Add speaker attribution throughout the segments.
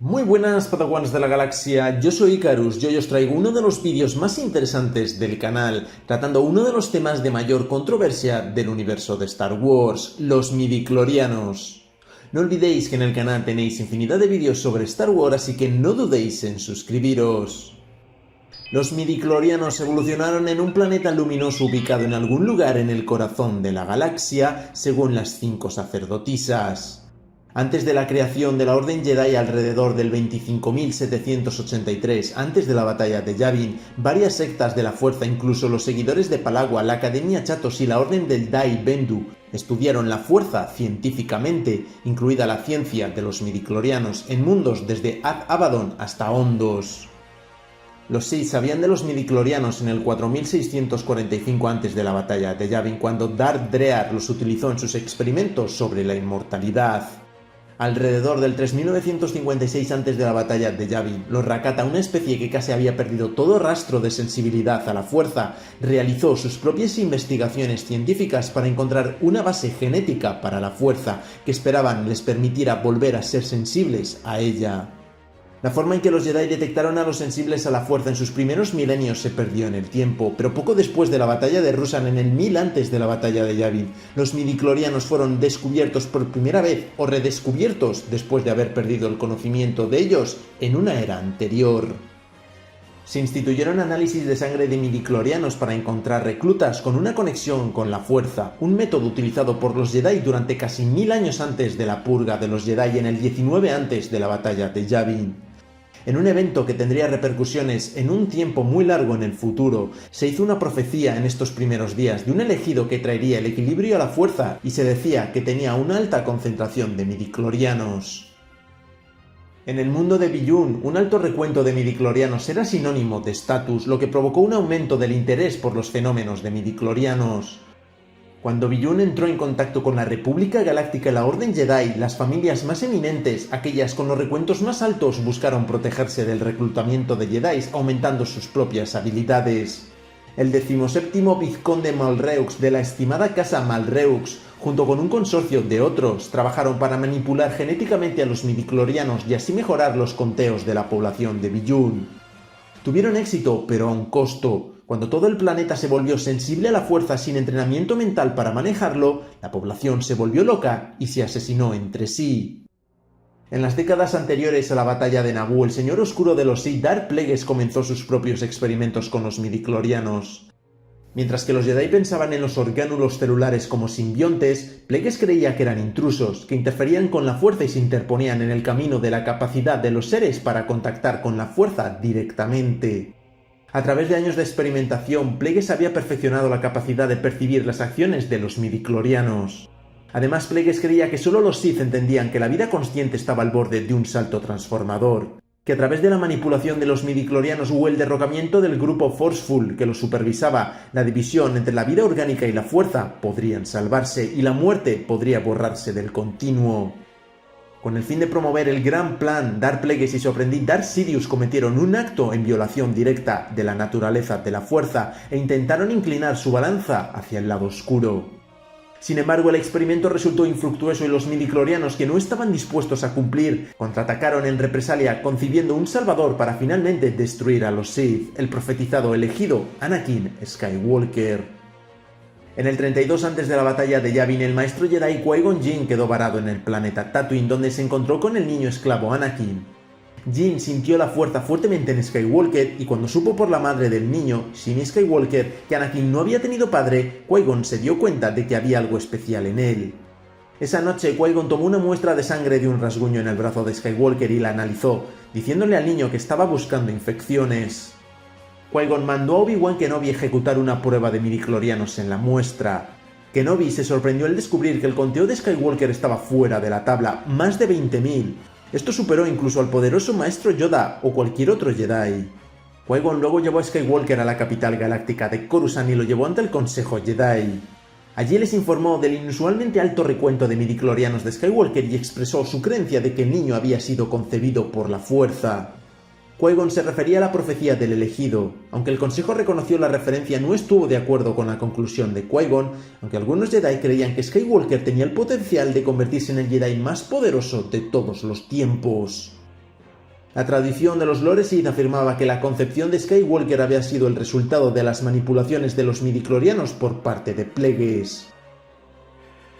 Speaker 1: Muy buenas Padawans de la galaxia, yo soy Icarus y hoy os traigo uno de los vídeos más interesantes del canal, tratando uno de los temas de mayor controversia del universo de Star Wars, los midichlorianos. No olvidéis que en el canal tenéis infinidad de vídeos sobre Star Wars, así que no dudéis en suscribiros. Los midichlorianos evolucionaron en un planeta luminoso ubicado en algún lugar en el corazón de la galaxia, según las 5 sacerdotisas. Antes de la creación de la Orden Jedi alrededor del 25.783, antes de la batalla de Yavin, varias sectas de la Fuerza, incluso los seguidores de Palagua, la Academia Chatos y la Orden del Dai Bendu, estudiaron la Fuerza científicamente, incluida la ciencia de los midichlorianos, en mundos desde Ad Abaddon hasta Ondos. Los Sith sabían de los midichlorianos en el 4645 antes de la batalla de Yavin, cuando Darth Drear los utilizó en sus experimentos sobre la inmortalidad. Alrededor del 3956 antes de la batalla de Yavin, los Rakata, una especie que casi había perdido todo rastro de sensibilidad a la fuerza, realizó sus propias investigaciones científicas para encontrar una base genética para la fuerza que esperaban les permitiera volver a ser sensibles a ella. La forma en que los Jedi detectaron a los sensibles a la fuerza en sus primeros milenios se perdió en el tiempo, pero poco después de la batalla de Ruusan, en el 1000 antes de la batalla de Yavin, los midichlorianos fueron descubiertos por primera vez o redescubiertos después de haber perdido el conocimiento de ellos en una era anterior. Se instituyeron análisis de sangre de midichlorianos para encontrar reclutas con una conexión con la fuerza, un método utilizado por los Jedi durante casi 1000 años antes de la purga de los Jedi en el 19 antes de la batalla de Yavin. En un evento que tendría repercusiones en un tiempo muy largo en el futuro, se hizo una profecía en estos primeros días de un elegido que traería el equilibrio a la fuerza y se decía que tenía una alta concentración de midichlorianos. En el mundo de Billun, un alto recuento de midichlorianos era sinónimo de estatus, lo que provocó un aumento del interés por los fenómenos de midichlorianos. Cuando Billun entró en contacto con la República Galáctica y la Orden Jedi, las familias más eminentes, aquellas con los recuentos más altos, buscaron protegerse del reclutamiento de Jedi, aumentando sus propias habilidades. El 17º vizconde Malreux de la estimada casa Malreux, junto con un consorcio de otros, trabajaron para manipular genéticamente a los midichlorianos y así mejorar los conteos de la población de Billun. Tuvieron éxito, pero a un costo. Cuando todo el planeta se volvió sensible a la fuerza sin entrenamiento mental para manejarlo, la población se volvió loca y se asesinó entre sí. En las décadas anteriores a la batalla de Naboo, el Señor Oscuro de los Sith, Darth Plagueis, comenzó sus propios experimentos con los midichlorianos. Mientras que los Jedi pensaban en los orgánulos celulares como simbiontes, Plagueis creía que eran intrusos, que interferían con la fuerza y se interponían en el camino de la capacidad de los seres para contactar con la fuerza directamente. A través de años de experimentación, Plagueis había perfeccionado la capacidad de percibir las acciones de los midichlorianos. Además, Plagueis creía que solo los Sith entendían que la vida consciente estaba al borde de un salto transformador, que a través de la manipulación de los midichlorianos o el derrocamiento del grupo Forceful que los supervisaba, la división entre la vida orgánica y la fuerza podrían salvarse y la muerte podría borrarse del continuo. Con el fin de promover el gran plan, Darth Plagueis y su aprendiz Darth Sidious cometieron un acto en violación directa de la naturaleza de la fuerza e intentaron inclinar su balanza hacia el lado oscuro. Sin embargo, el experimento resultó infructuoso y los midichlorianos, que no estaban dispuestos a cumplir, contraatacaron en represalia, concibiendo un salvador para finalmente destruir a los Sith, el profetizado elegido Anakin Skywalker. En el 32 antes de la batalla de Yavin, el maestro Jedi Qui-Gon Jinn quedó varado en el planeta Tatooine, donde se encontró con el niño esclavo Anakin. Jinn sintió la fuerza fuertemente en Skywalker y cuando supo por la madre del niño, Shmi Skywalker, que Anakin no había tenido padre, Qui-Gon se dio cuenta de que había algo especial en él. Esa noche, Qui-Gon tomó una muestra de sangre de un rasguño en el brazo de Skywalker y la analizó, diciéndole al niño que estaba buscando infecciones. Qui-Gon mandó a Obi-Wan Kenobi ejecutar una prueba de midichlorianos en la muestra. Kenobi se sorprendió al descubrir que el conteo de Skywalker estaba fuera de la tabla, más de 20.000. Esto superó incluso al poderoso maestro Yoda o cualquier otro Jedi. Qui-Gon luego llevó a Skywalker a la capital galáctica de Coruscant y lo llevó ante el Consejo Jedi. Allí les informó del inusualmente alto recuento de midichlorianos de Skywalker y expresó su creencia de que el niño había sido concebido por la fuerza. Qui-Gon se refería a la profecía del elegido. Aunque el Consejo reconoció la referencia, no estuvo de acuerdo con la conclusión de Qui-Gon, aunque algunos Jedi creían que Skywalker tenía el potencial de convertirse en el Jedi más poderoso de todos los tiempos. La tradición de los Lore Sith afirmaba que la concepción de Skywalker había sido el resultado de las manipulaciones de los midichlorianos por parte de Plagueis.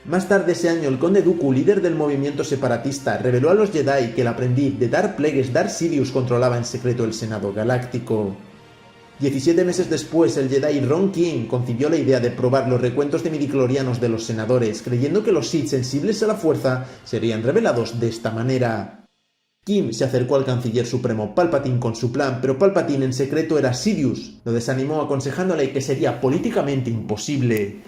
Speaker 1: Más tarde ese año, el Conde Dooku, líder del movimiento separatista, reveló a los Jedi que el aprendiz de Darth Plagueis, Darth Sidious, controlaba en secreto el Senado Galáctico. 17 meses después, el Jedi Ron King concibió la idea de probar los recuentos de midichlorianos de los senadores, creyendo que los Sith sensibles a la fuerza serían revelados de esta manera. Kim se acercó al canciller supremo Palpatine con su plan, pero Palpatine en secreto era Sidious, lo desanimó aconsejándole que sería políticamente imposible.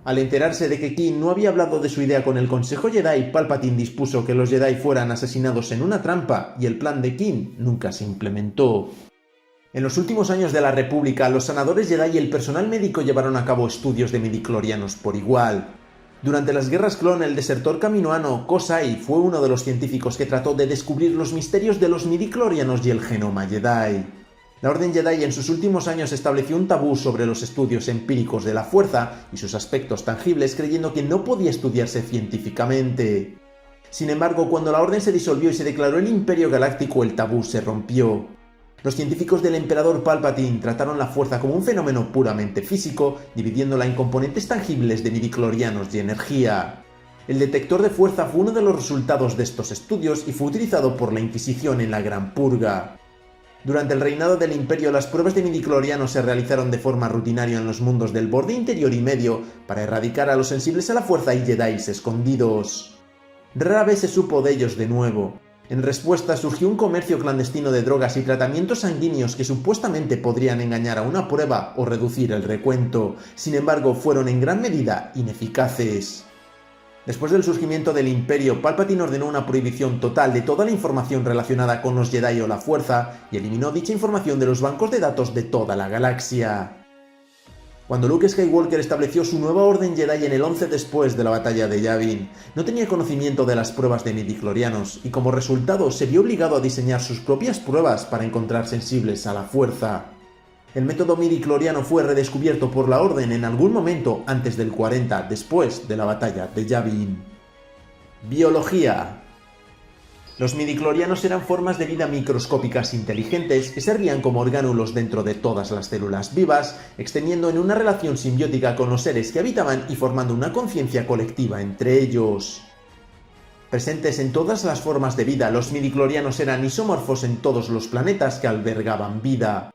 Speaker 1: Al enterarse de que Kim no había hablado de su idea con el Consejo Jedi, Palpatine dispuso que los Jedi fueran asesinados en una trampa y el plan de Kim nunca se implementó. En los últimos años de la República, los sanadores Jedi y el personal médico llevaron a cabo estudios de midichlorianos por igual. Durante las guerras clon, el desertor kaminoano Kosai fue uno de los científicos que trató de descubrir los misterios de los midichlorianos y el genoma Jedi. La Orden Jedi en sus últimos años estableció un tabú sobre los estudios empíricos de la fuerza y sus aspectos tangibles, creyendo que no podía estudiarse científicamente. Sin embargo, cuando la Orden se disolvió y se declaró el Imperio Galáctico, el tabú se rompió. Los científicos del emperador Palpatine trataron la fuerza como un fenómeno puramente físico, dividiéndola en componentes tangibles de midichlorianos y energía. El detector de fuerza fue uno de los resultados de estos estudios y fue utilizado por la Inquisición en la Gran Purga. Durante el reinado del Imperio, las pruebas de midichlorianos se realizaron de forma rutinaria en los mundos del borde interior y medio para erradicar a los sensibles a la fuerza y Jedis escondidos. Rara vez se supo de ellos de nuevo. En respuesta surgió un comercio clandestino de drogas y tratamientos sanguíneos que supuestamente podrían engañar a una prueba o reducir el recuento. Sin embargo, fueron en gran medida ineficaces. Después del surgimiento del Imperio, Palpatine ordenó una prohibición total de toda la información relacionada con los Jedi o la Fuerza y eliminó dicha información de los bancos de datos de toda la galaxia. Cuando Luke Skywalker estableció su nueva Orden Jedi en el 11 después de la batalla de Yavin, no tenía conocimiento de las pruebas de midichlorianos y como resultado se vio obligado a diseñar sus propias pruebas para encontrar sensibles a la Fuerza. El método midichloriano fue redescubierto por la Orden en algún momento antes del 40, después de la batalla de Yavin. Biología. Los midichlorianos eran formas de vida microscópicas inteligentes que servían como orgánulos dentro de todas las células vivas, extendiendo en una relación simbiótica con los seres que habitaban y formando una conciencia colectiva entre ellos. Presentes en todas las formas de vida, los midichlorianos eran isomorfos en todos los planetas que albergaban vida.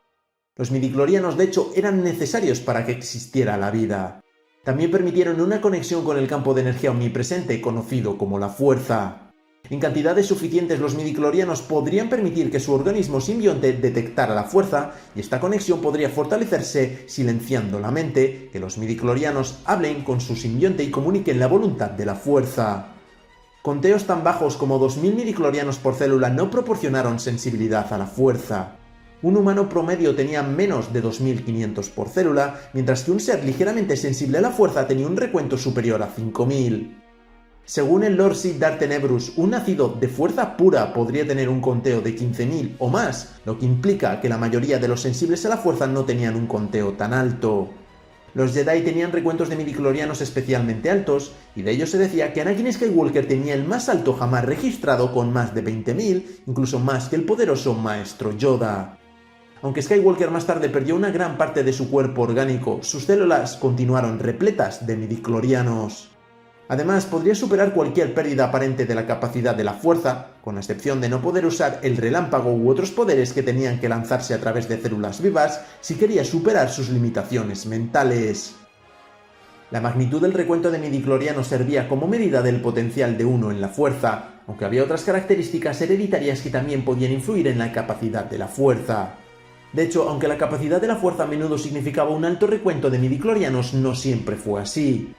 Speaker 1: Los midichlorianos, de hecho, eran necesarios para que existiera la vida. También permitieron una conexión con el campo de energía omnipresente, conocido como la Fuerza. En cantidades suficientes, los midichlorianos podrían permitir que su organismo simbionte detectara la fuerza, y esta conexión podría fortalecerse silenciando la mente, que los midichlorianos hablen con su simbionte y comuniquen la voluntad de la fuerza. Conteos tan bajos como 2000 midichlorianos por célula no proporcionaron sensibilidad a la fuerza. Un humano promedio tenía menos de 2500 por célula, mientras que un ser ligeramente sensible a la fuerza tenía un recuento superior a 5000. Según el Lord Sith Darth Tenebrous, un nacido de fuerza pura podría tener un conteo de 15000 o más, lo que implica que la mayoría de los sensibles a la fuerza no tenían un conteo tan alto. Los Jedi tenían recuentos de midichlorianos especialmente altos, y de ellos se decía que Anakin Skywalker tenía el más alto jamás registrado con más de 20000, incluso más que el poderoso Maestro Yoda. Aunque Skywalker más tarde perdió una gran parte de su cuerpo orgánico, sus células continuaron repletas de midichlorianos. Además, podría superar cualquier pérdida aparente de la capacidad de la fuerza, con la excepción de no poder usar el relámpago u otros poderes que tenían que lanzarse a través de células vivas si quería superar sus limitaciones mentales. La magnitud del recuento de midichlorianos servía como medida del potencial de uno en la fuerza, aunque había otras características hereditarias que también podían influir en la capacidad de la fuerza. De hecho, aunque la capacidad de la fuerza a menudo significaba un alto recuento de midichlorianos, no siempre fue así.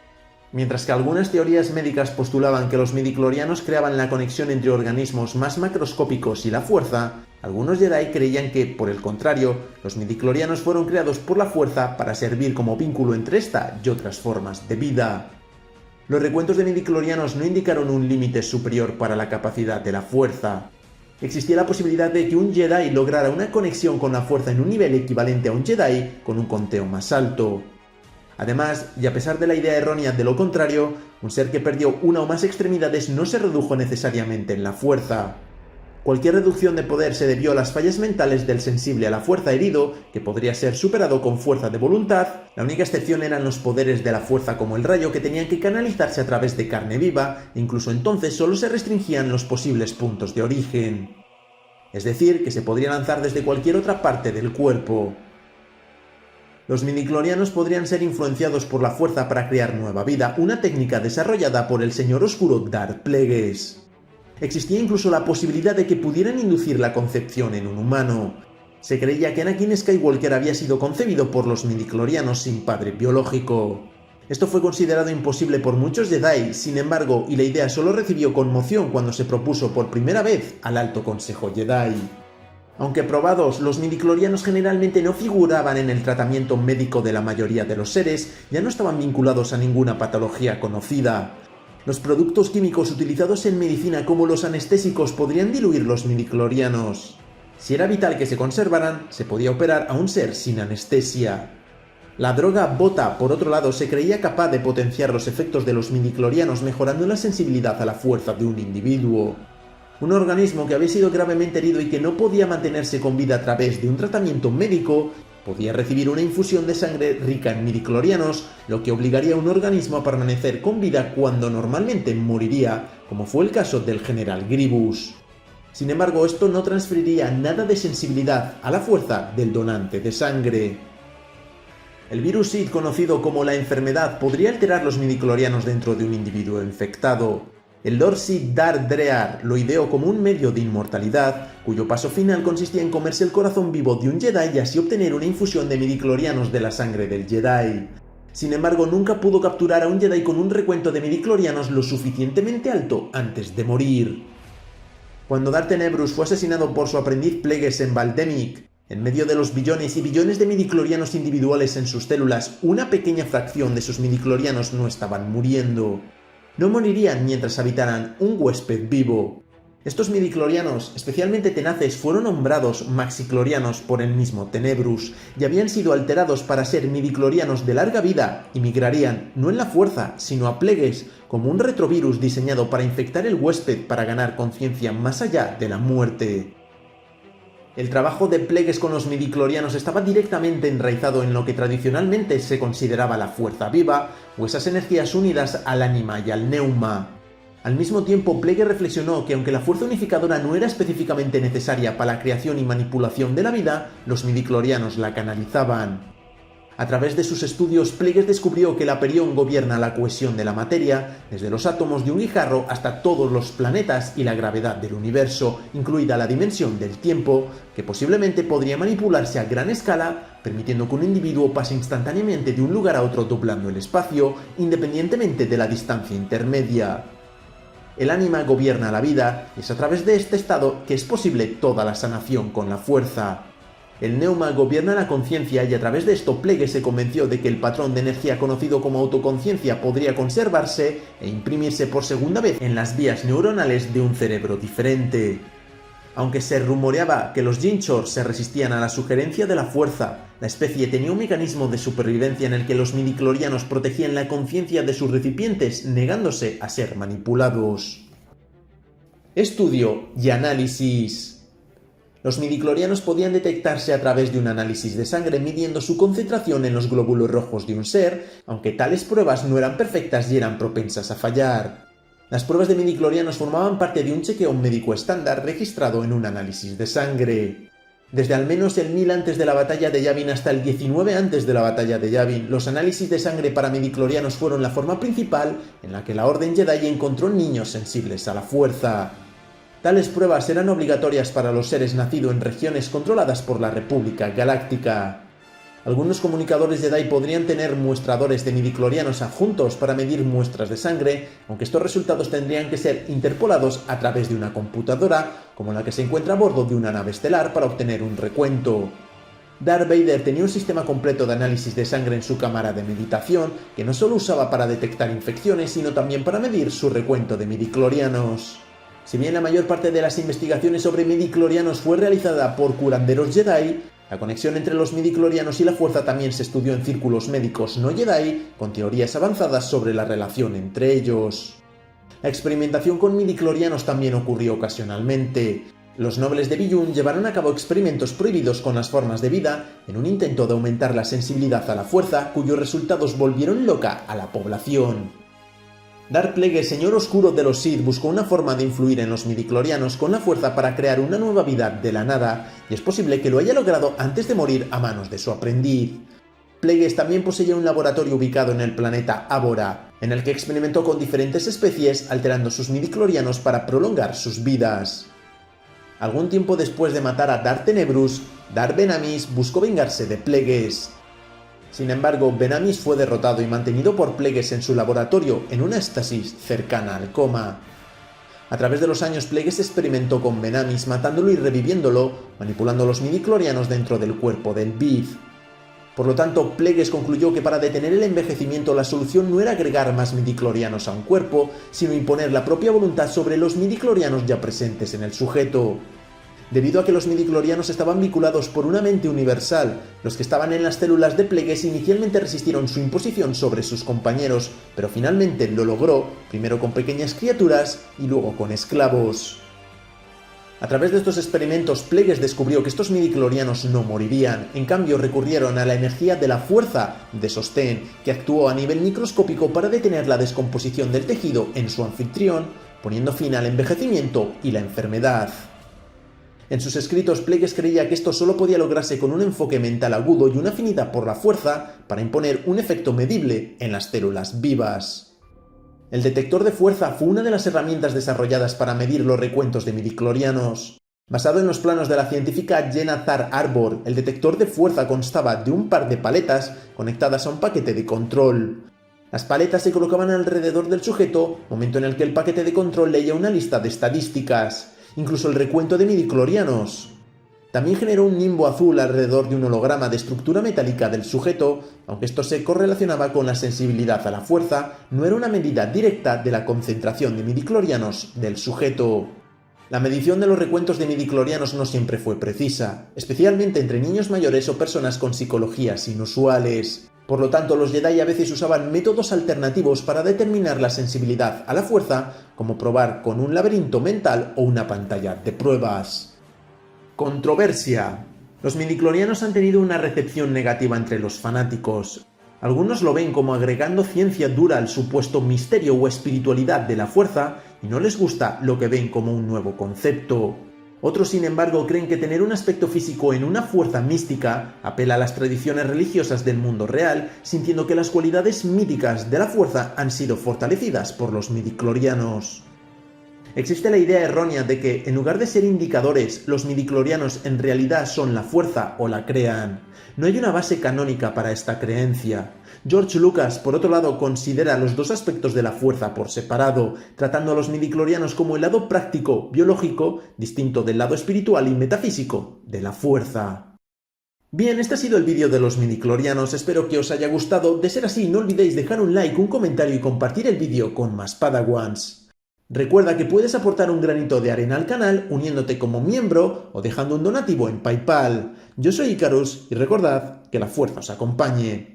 Speaker 1: Mientras que algunas teorías médicas postulaban que los midichlorianos creaban la conexión entre organismos más macroscópicos y la fuerza, algunos Jedi creían que, por el contrario, los midichlorianos fueron creados por la fuerza para servir como vínculo entre esta y otras formas de vida. Los recuentos de midichlorianos no indicaron un límite superior para la capacidad de la fuerza. Existía la posibilidad de que un Jedi lograra una conexión con la fuerza en un nivel equivalente a un Jedi con un conteo más alto. Además, y a pesar de la idea errónea de lo contrario, un ser que perdió una o más extremidades no se redujo necesariamente en la fuerza. Cualquier reducción de poder se debió a las fallas mentales del sensible a la fuerza herido, que podría ser superado con fuerza de voluntad. La única excepción eran los poderes de la fuerza como el rayo, que tenían que canalizarse a través de carne viva, e incluso entonces solo se restringían los posibles puntos de origen. Es decir, que se podría lanzar desde cualquier otra parte del cuerpo. Los midichlorianos podrían ser influenciados por la fuerza para crear nueva vida, una técnica desarrollada por el Señor Oscuro Darth Plagueis. Existía incluso la posibilidad de que pudieran inducir la concepción en un humano. Se creía que Anakin Skywalker había sido concebido por los midichlorianos sin padre biológico. Esto fue considerado imposible por muchos Jedi, sin embargo, y la idea solo recibió conmoción cuando se propuso por primera vez al Alto Consejo Jedi. Aunque probados, los midichlorianos generalmente no figuraban en el tratamiento médico de la mayoría de los seres, ya no estaban vinculados a ninguna patología conocida. Los productos químicos utilizados en medicina como los anestésicos podrían diluir los midichlorianos. Si era vital que se conservaran, se podía operar a un ser sin anestesia. La droga Bota, por otro lado, se creía capaz de potenciar los efectos de los midichlorianos mejorando la sensibilidad a la fuerza de un individuo. Un organismo que había sido gravemente herido y que no podía mantenerse con vida a través de un tratamiento médico, podía recibir una infusión de sangre rica en midichlorianos, lo que obligaría a un organismo a permanecer con vida cuando normalmente moriría, como fue el caso del general Grievous. Sin embargo, esto no transferiría nada de sensibilidad a la fuerza del donante de sangre. El virus Sith, conocido como la enfermedad, podría alterar los midichlorianos dentro de un individuo infectado. El Lord Sith Darth Drear lo ideó como un medio de inmortalidad, cuyo paso final consistía en comerse el corazón vivo de un Jedi y así obtener una infusión de midichlorianos de la sangre del Jedi. Sin embargo, nunca pudo capturar a un Jedi con un recuento de midichlorianos lo suficientemente alto antes de morir. Cuando Darth Tenebrous fue asesinado por su aprendiz Plagueis en Baldemic, en medio de los billones y billones de midichlorianos individuales en sus células, una pequeña fracción de sus midichlorianos no estaban muriendo. No morirían mientras habitaran un huésped vivo. Estos midichlorianos, especialmente tenaces, fueron nombrados maxichlorianos por el mismo Tenebrous y habían sido alterados para ser midichlorianos de larga vida y migrarían no en la fuerza, sino a Plagueis como un retrovirus diseñado para infectar el huésped para ganar conciencia más allá de la muerte. El trabajo de Plagueis con los midichlorianos estaba directamente enraizado en lo que tradicionalmente se consideraba la fuerza viva, o esas energías unidas al ánima y al neuma. Al mismo tiempo, Plagueis reflexionó que aunque la fuerza unificadora no era específicamente necesaria para la creación y manipulación de la vida, los midichlorianos la canalizaban. A través de sus estudios, Plagueis descubrió que el aperión gobierna la cohesión de la materia, desde los átomos de un guijarro hasta todos los planetas y la gravedad del universo, incluida la dimensión del tiempo, que posiblemente podría manipularse a gran escala, permitiendo que un individuo pase instantáneamente de un lugar a otro doblando el espacio, independientemente de la distancia intermedia. El ánima gobierna la vida, y es a través de este estado que es posible toda la sanación con la fuerza. El neuma gobierna la conciencia y a través de esto Plagueis se convenció de que el patrón de energía conocido como autoconciencia podría conservarse e imprimirse por segunda vez en las vías neuronales de un cerebro diferente. Aunque se rumoreaba que los Jinchor se resistían a la sugerencia de la fuerza, la especie tenía un mecanismo de supervivencia en el que los midichlorianos protegían la conciencia de sus recipientes, negándose a ser manipulados. Estudio y análisis. Los midichlorianos podían detectarse a través de un análisis de sangre midiendo su concentración en los glóbulos rojos de un ser, aunque tales pruebas no eran perfectas y eran propensas a fallar. Las pruebas de midichlorianos formaban parte de un chequeo médico estándar registrado en un análisis de sangre. Desde al menos el 1000 antes de la batalla de Yavin hasta el 19 antes de la batalla de Yavin, los análisis de sangre para midichlorianos fueron la forma principal en la que la Orden Jedi encontró niños sensibles a la fuerza. Tales pruebas eran obligatorias para los seres nacidos en regiones controladas por la República Galáctica. Algunos comunicadores Jedi podrían tener muestradores de midichlorianos adjuntos para medir muestras de sangre, aunque estos resultados tendrían que ser interpolados a través de una computadora, como la que se encuentra a bordo de una nave estelar para obtener un recuento. Darth Vader tenía un sistema completo de análisis de sangre en su cámara de meditación, que no solo usaba para detectar infecciones, sino también para medir su recuento de midichlorianos. Si bien la mayor parte de las investigaciones sobre midichlorianos fue realizada por curanderos Jedi, la conexión entre los midichlorianos y la fuerza también se estudió en círculos médicos no Jedi, con teorías avanzadas sobre la relación entre ellos. La experimentación con midichlorianos también ocurrió ocasionalmente. Los nobles de Biyun llevaron a cabo experimentos prohibidos con las formas de vida en un intento de aumentar la sensibilidad a la fuerza, cuyos resultados volvieron loca a la población. Darth Plagueis, señor oscuro de los Sith, buscó una forma de influir en los midichlorianos con la fuerza para crear una nueva vida de la nada, y es posible que lo haya logrado antes de morir a manos de su aprendiz. Plagueis también poseía un laboratorio ubicado en el planeta Ábora, en el que experimentó con diferentes especies, alterando sus midichlorianos para prolongar sus vidas. Algún tiempo después de matar a Darth Tenebrous, Darth Venamis buscó vengarse de Plagueis. Sin embargo, Venamis fue derrotado y mantenido por Plagueis en su laboratorio en una éxtasis cercana al coma. A través de los años, Plagueis experimentó con Venamis, matándolo y reviviéndolo, manipulando los midichlorianos dentro del cuerpo del Bith. Por lo tanto, Plagueis concluyó que para detener el envejecimiento la solución no era agregar más midichlorianos a un cuerpo, sino imponer la propia voluntad sobre los midichlorianos ya presentes en el sujeto. Debido a que los midichlorianos estaban vinculados por una mente universal, los que estaban en las células de Plagueis inicialmente resistieron su imposición sobre sus compañeros, pero finalmente lo logró, primero con pequeñas criaturas y luego con esclavos. A través de estos experimentos, Plagueis descubrió que estos midichlorianos no morirían, en cambio recurrieron a la energía de la fuerza de sostén, que actuó a nivel microscópico para detener la descomposición del tejido en su anfitrión, poniendo fin al envejecimiento y la enfermedad. En sus escritos, Plagueis creía que esto solo podía lograrse con un enfoque mental agudo y una afinidad por la fuerza para imponer un efecto medible en las células vivas. El detector de fuerza fue una de las herramientas desarrolladas para medir los recuentos de midichlorianos. Basado en los planos de la científica Jenna Thar Arbor, el detector de fuerza constaba de un par de paletas conectadas a un paquete de control. Las paletas se colocaban alrededor del sujeto, momento en el que el paquete de control leía una lista de estadísticas, incluso el recuento de midichlorianos. También generó un nimbo azul alrededor de un holograma de estructura metálica del sujeto. Aunque esto se correlacionaba con la sensibilidad a la fuerza, no era una medida directa de la concentración de midichlorianos del sujeto. La medición de los recuentos de midichlorianos no siempre fue precisa, especialmente entre niños mayores o personas con psicologías inusuales. Por lo tanto, los Jedi a veces usaban métodos alternativos para determinar la sensibilidad a la fuerza, como probar con un laberinto mental o una pantalla de pruebas. Controversia. Los midichlorianos han tenido una recepción negativa entre los fanáticos. Algunos lo ven como agregando ciencia dura al supuesto misterio o espiritualidad de la fuerza y no les gusta lo que ven como un nuevo concepto. Otros, sin embargo, creen que tener un aspecto físico en una fuerza mística apela a las tradiciones religiosas del mundo real, sintiendo que las cualidades míticas de la fuerza han sido fortalecidas por los midichlorianos. Existe la idea errónea de que, en lugar de ser indicadores, los midichlorianos en realidad son la fuerza o la crean. No hay una base canónica para esta creencia. George Lucas, por otro lado, considera los dos aspectos de la fuerza por separado, tratando a los midichlorianos como el lado práctico, biológico, distinto del lado espiritual y metafísico de la fuerza. Bien, este ha sido el vídeo de los midichlorianos, espero que os haya gustado. De ser así, no olvidéis dejar un like, un comentario y compartir el vídeo con más Padawans. Recuerda que puedes aportar un granito de arena al canal uniéndote como miembro o dejando un donativo en PayPal. Yo soy Icarus y recordad que la fuerza os acompañe.